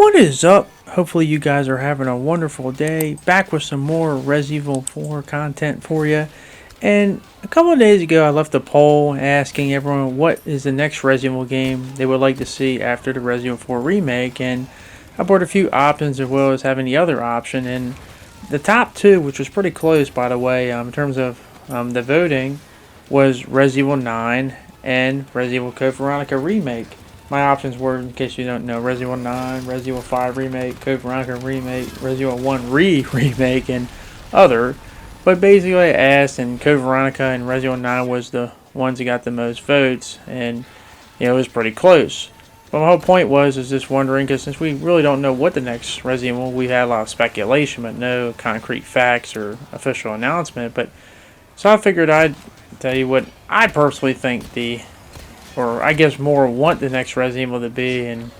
What is up? Hopefully you guys are having a wonderful day. Back with some more Resident Evil 4 content for you. And a couple of days ago I left a poll asking everyone what is the next Resident Evil game they would like to see after the Resident Evil 4 remake. And I brought a few options as well as having the other option. And the top two, which was pretty close by the way, in terms of the voting, was Resident Evil 9 and Resident Evil Code Veronica Remake. My options were, in case you don't know, Resident Evil 9, Resident Evil 5 Remake, Code Veronica Remake, Resident Evil 1 Remake, and other. But basically I asked, and Code Veronica and Resident Evil 9 was the ones that got the most votes, and it was pretty close. But my whole point was just wondering, because since we really don't know what the next Resident Evil, we had a lot of speculation, but no concrete facts or official announcement. But so I figured I'd tell you what I personally think or I guess more want the next Resident Evil to be, and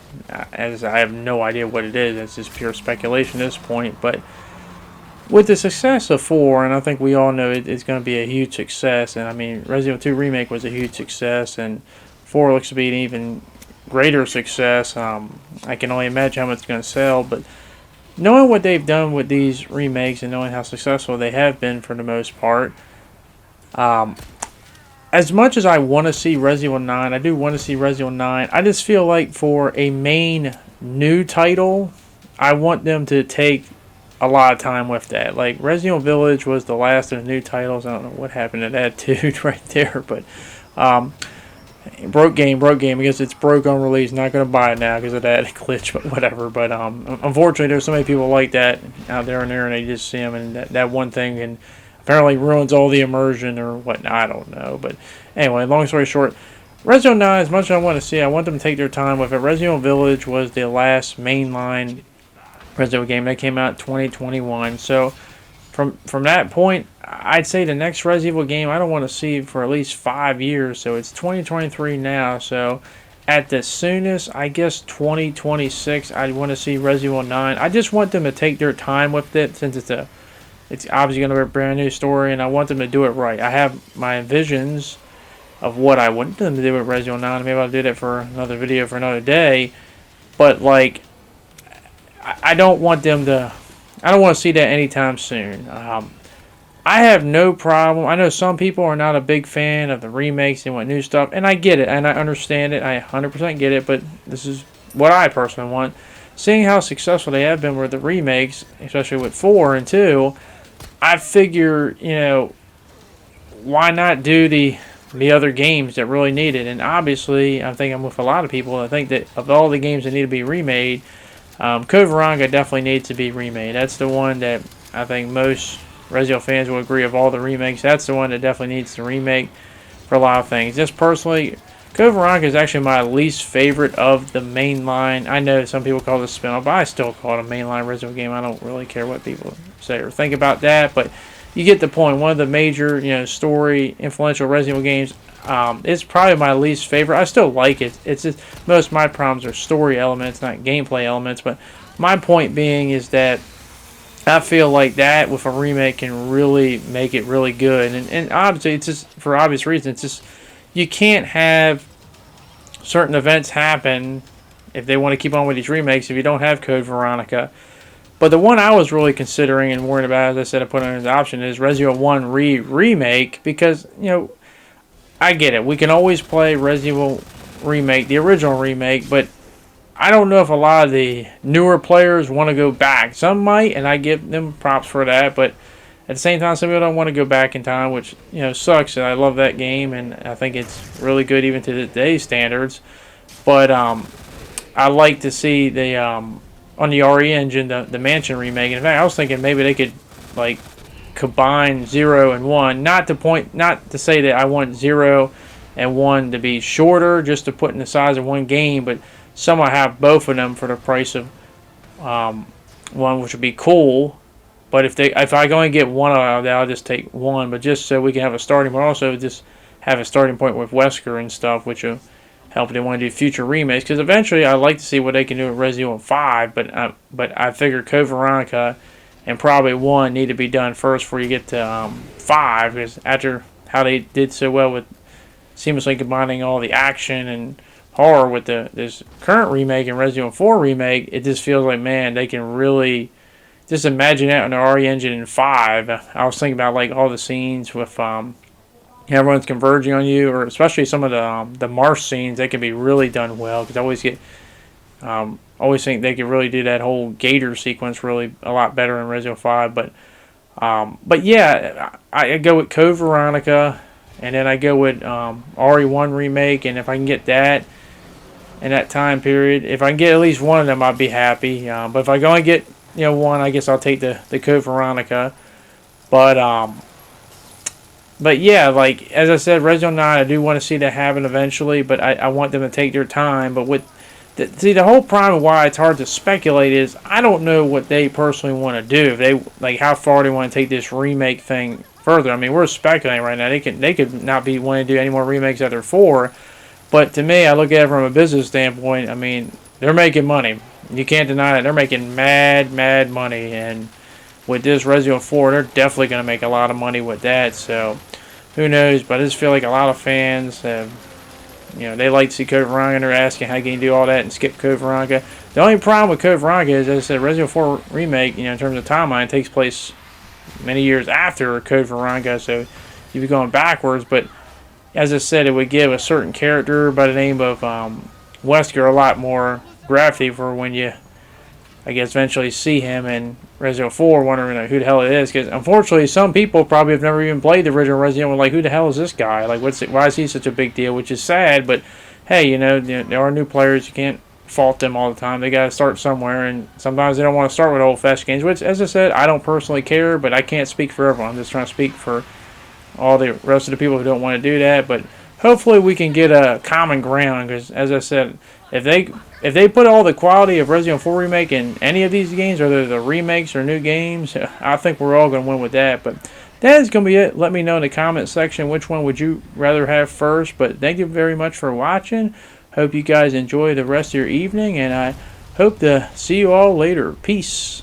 as I have no idea what it is, it's just pure speculation at this point. But with the success of 4, and I think we all know it's going to be a huge success, and I mean Resident Evil 2 Remake was a huge success, and 4 looks to be an even greater success. I can only imagine how much it's going to sell, but knowing what they've done with these remakes and knowing how successful they have been for the most part, as much as I want to see Resident Evil 9, I do want to see Resident Evil 9. I just feel like for a main new title, I want them to take a lot of time with that. Like, Resident Evil Village was the last of the new titles. I don't know what happened to that dude right there, but broke game. I guess it's broke on release. Not going to buy it now because of that glitch, but whatever. But unfortunately, there's so many people like that out there and they just see them, and that one thing and apparently ruins all the immersion or whatnot. I don't know. But anyway, long story short, Resident Evil 9, as much as I want to see, I want them to take their time with it. Resident Evil Village was the last mainline Resident Evil game that came out in 2021. So from that point, I'd say the next Resident Evil game I don't want to see for at least 5 years. So it's 2023 now. So at the soonest, I guess 2026, I'd want to see Resident Evil 9. I just want them to take their time with it since it's obviously going to be a brand new story, and I want them to do it right. I have my visions of what I want them to do with Resident Evil 9. Maybe I'll do that for another video for another day. But, like, I don't want them to... I don't want to see that anytime soon. I have no problem. I know some people are not a big fan of the remakes. They want new stuff, and I get it, and I understand it. I 100% get it, but this is what I personally want. Seeing how successful they have been with the remakes, especially with 4 and 2... I figure, why not do the other games that really need it? And obviously, I think I'm with a lot of people. I think that of all the games that need to be remade, Code Veronica definitely needs to be remade. That's the one that I think most Resident Evil fans will agree of all the remakes. That's the one that definitely needs to remake for a lot of things. Just personally, Code Veronica is actually my least favorite of the mainline. I know some people call it a spin-off, but I still call it a mainline Resident Evil game. I don't really care what people say or think about that, but you get the point. One of the major, story influential Resident Evil games. It's probably my least favorite. I still like it. It's just most of my problems are story elements, not gameplay elements. But my point being is that I feel like that with a remake can really make it really good. And obviously, it's just for obvious reasons. It's just you can't have certain events happen if they want to keep on with these remakes if you don't have Code Veronica. But the one I was really considering and worried about, as I said, I put on as an option, is Resident Evil 1 Remake, because, I get it. We can always play Resident Evil Remake, the original remake, but I don't know if a lot of the newer players want to go back. Some might, and I give them props for that, but at the same time, some people don't want to go back in time, which, sucks. And I love that game, and I think it's really good even to today's standards. But I like to see the on the RE engine, the Mansion remake. In fact, I was thinking maybe they could combine 0 and 1. Not to say that I want 0 and 1 to be shorter, just to put in the size of one game, but somehow have both of them for the price of one, which would be cool. But if I go and get one out of that, I'll just take one. But just so we can have a starting point, also just have a starting point with Wesker and stuff, which will help if they want to do future remakes. Because eventually, I'd like to see what they can do with Resident Evil 5. But I figure Code Veronica and probably 1 need to be done first before you get to 5. Because after how they did so well with seamlessly combining all the action and horror with this current remake and Resident Evil 4 remake, it just feels like, man, they can really just imagine that on the RE engine in 5. I was thinking about like all the scenes with everyone's converging on you, or especially some of the marsh scenes. They can be really done well, because I always think they could really do that whole gator sequence really a lot better in Resident Evil 5. But yeah, I go with Code Veronica, and then I go with RE1 remake, and if I can get that in that time period, if I can get at least one of them, I'd be happy. But if I can only get one, I guess I'll take the Code Veronica. But yeah, like as I said, Resident Evil 9, I do want to see that happen eventually, but I want them to take their time. But the whole problem why it's hard to speculate is I don't know what they personally want to do. If they like how far they want to take this remake thing further. I mean, we're speculating right now. They could not be wanting to do any more remakes after 4. But to me, I look at it from a business standpoint. I mean, they're making money. You can't deny it. They're making mad money, and with this Resident Evil 4, they're definitely going to make a lot of money with that. So who knows? But I just feel like a lot of fans have, they like to see Code Veronica, and they're asking how can you do all that and skip Code Veronica. The only problem with Code Veronica is, as I said, Resident Evil 4 Remake, in terms of timeline, takes place many years after Code Veronica, so you'd be going backwards. But as I said, it would give a certain character by the name of Wesker a lot more gravity for when you, I guess, eventually see him in Resident Evil 4, wondering who the hell it is. Because unfortunately, some people probably have never even played the original Resident Evil, like, who the hell is this guy? Like, why is he such a big deal? Which is sad, but hey, there are new players. You can't fault them all the time. They got to start somewhere, and sometimes they don't want to start with old-fashioned games, which, as I said, I don't personally care, but I can't speak for everyone. I'm just trying to speak for all the rest of the people who don't want to do that. But hopefully we can get a common ground, because, as I said, if they put all the quality of Resident Evil 4 Remake in any of these games, whether they're remakes or new games, I think we're all going to win with that. But that is going to be it. Let me know in the comment section which one would you rather have first. But thank you very much for watching. Hope you guys enjoy the rest of your evening, and I hope to see you all later. Peace.